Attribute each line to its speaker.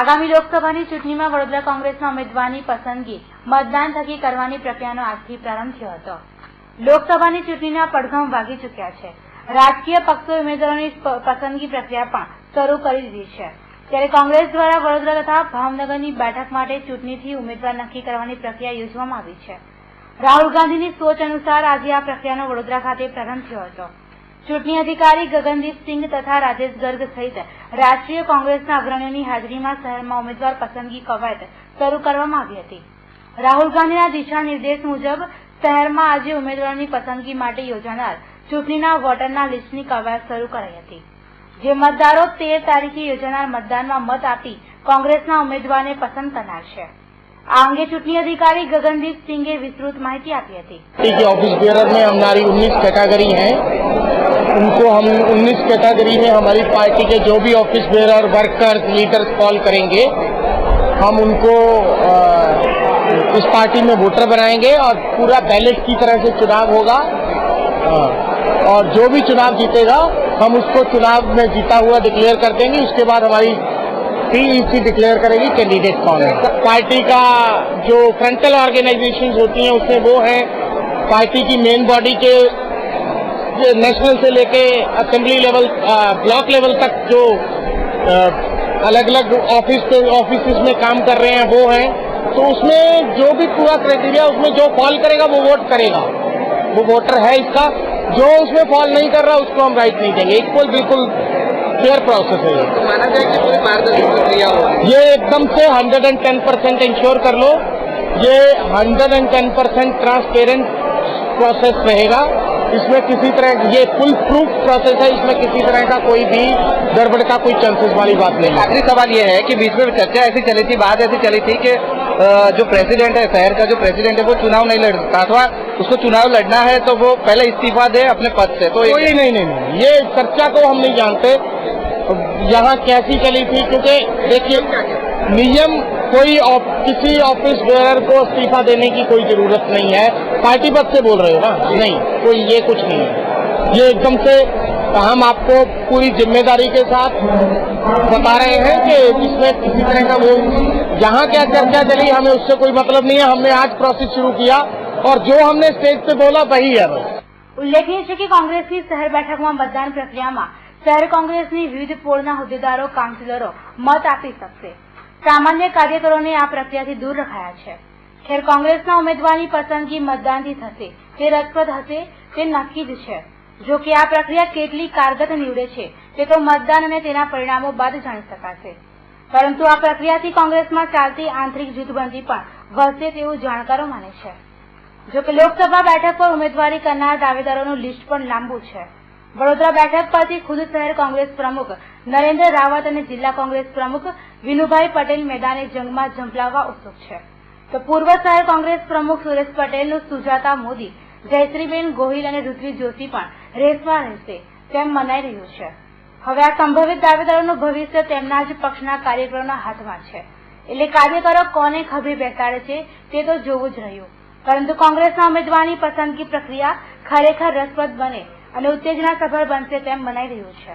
Speaker 1: આગામી લોકસભાની ચૂંટણીમાં વડોદરા કોંગ્રેસના ઉમેદવારની પસંદગી મતદાન થકી કરવાની પ્રક્રિયાનો આજથી પ્રારંભ થયો હતો। લોકસભાની ચૂંટણીના પડઘમ વાગી ચૂક્યા છે। રાજકીય પક્ષોએ ઉમેદવારોની પસંદગી પ્રક્રિયા પણ શરૂ કરી દીધી છે। ત્યારે કોંગ્રેસ દ્વારા વડોદરા તથા ભાવનગરની બેઠક માટે ચૂંટણીથી ઉમેદવાર નક્કી કરવાની પ્રક્રિયા યોજવામાં આવી છે। રાહુલ ગાંધીની સોચ અનુસાર આજે આ પ્રક્રિયાનો વડોદરા ખાતે પ્રારંભ થયો હતો। ચૂંટણી અધિકારી ગગનદીપસિંહ તથા રાજેશ ગર્ગ સહિત રાષ્ટ્રીય કોંગ્રેસના અગ્રણીઓની હાજરીમાં શહેરમાં ઉમેદવાર પસંદગી કવાયત શરૂ કરવામાં આવી હતી। રાહુલ ગાંધીના દિશા નિર્દેશ મુજબ શહેરમાં આજે ઉમેદવારોની પસંદગી માટે યોજાનાર ચૂંટણીના વોટરના લિસ્ટની કવાયત શરૂ કરાઈ હતી, જે મતદારો 13 તારીખે યોજાનાર મતદાનમાં મત આપી કોંગ્રેસના ઉમેદવારને પસંદ કરનાર છે। આ અંગે ચૂંટણી અધિकारी गगनदीप सिंहे विस्तृत माहिती आपी थी।
Speaker 2: ऑफिस बेरर में हमारी 19 कैटेगरी हैं, उनको हम 19 कैटेगरी में हमारी पार्टी के जो भी office bearer workers leaders call करेंगे, हम उनको इस पार्टी में वोटर बनाएंगे और पूरा बैलेट की तरह से चुनाव होगा और जो भी चुनाव जीतेगा हम उसको चुनाव में जीता हुआ डिक्लेयर कर देंगे। उसके बाद हमारी PEC डिक्लेयर करेगी कैंडिडेट कौन है। पार्टी का जो फ्रंटल ऑर्गेनाइजेशंस होती हैं उसमें वो है पार्टी की मेन बॉडी के नेशनल से लेके असेंबली लेवल ब्लॉक लेवल तक जो अलग अलग ऑफिस में काम कर रहे हैं वो हैं। तो उसमें जो भी पूरा क्राइटेरिया उसमें जो फॉल करेगा वो वोट करेगा, वो वोटर है इसका। जो उसमें फॉल नहीं कर रहा उसको हम राइट नहीं देंगे। इक्वल बिल्कुल फेयर प्रोसेस है ये।
Speaker 3: तो माना जाए कि पूरी पारदर्शी प्रक्रिया हो,
Speaker 2: ये एकदम से 110% इंश्योर कर लो, ये 110% ट्रांसपेरेंट प्रोसेस रहेगा। इसमें किसी तरह ये फुल प्रूफ प्रोसेस है, इसमें किसी तरह का कोई भी गड़बड़ का कोई चांसेस वाली बात नहीं।
Speaker 3: आखिरी सवाल ये है कि बीच में चर्चा ऐसी चली थी, बात ऐसी चली थी कि जो प्रेसिडेंट है, शहर का जो प्रेसिडेंट है वो चुनाव नहीं लड़ सकता, अथवा उसको चुनाव लड़ना है तो वो पहले इस्तीफा दे अपने पद से। तो
Speaker 2: कोई नहीं, ये चर्चा को हम नहीं जानते यहाँ कैसी चली थी, क्योंकि देखिए नियम कोई किसी ऑफिस बेरर को इस्तीफा देने की कोई जरूरत नहीं है। पार्टी पद से बोल रहे हो ना? नहीं, कोई ये कुछ नहीं है। ये एकदम से हम आपको पूरी जिम्मेदारी के साथ बता रहे हैं कि इसमें किसी तरह का वो जहाँ क्या चर्चा चली हमें उससे कोई मतलब नहीं है। हमने आज प्रोसेस शुरू किया और जो हमने स्टेज पे बोला वही है।
Speaker 1: उल्लेखनीय है कि कांग्रेस की शहर बैठक में मतदान प्रक्रिया में शहर कांग्रेसनी विविध पोळना होद्देदारो काउंसिलरो मत आपी शकशे। सामान्य कार्यकरोने आ प्रक्रियाथी दूर रखाया छे। खेर कांग्रेसना उमेदवारनी पसंदगी मतदानथी थशे ते रसप्रद हशे ते नक्की ज छे। जो कि आ प्रक्रिया केटली कारगर निवडे छे ते तो मतदान अने तेना परिणामो बाद जाणी शकाशे। परंतु आ प्रक्रियाथी कांग्रेसमां चालती आंतरिक जूथबंधी पण વધશે તેવું જાણકારો માને છે। જો કે લોકસભા બેઠક પર ઉમેદવારી કરનાર દાવેદારોનું લિસ્ટ પણ લાંબુ છે। વડોદરા બેઠક પરથી ખુદ શહેર કોંગ્રેસ પ્રમુખ નરેન્દ્ર રાવત અને જિલ્લા કોંગ્રેસ પ્રમુખ વિનુભાઈ પટેલ મેદાને જંગમાં ઝંપલાવવા ઉત્સુક છે, તો પૂર્વ શહેર કોંગ્રેસ પ્રમુખ સુરેશ પટેલનું સુજાતા મોદી, જયશ્રીબેન ગોહિલ અને ઋત્વિજ જોશી પણ રેસમાં રહેશે તેમ મનાઈ રહ્યું છે। હવે આ સંભવિત દાવેદારોનું ભવિષ્ય તેમના જ પક્ષના કાર્યકરોના હાથમાં છે, એટલે કાર્યકરો કોને ખભે બેસાડે છે તે તો જોવું જ રહ્યું। પરંતુ કોંગ્રેસના ઉમેદવારની પસંદગી પ્રક્રિયા ખરેખર રસપ્રદ બને અને ઉત્તેજના સભર બનશે તેમ મનાઈ રહ્યું છે।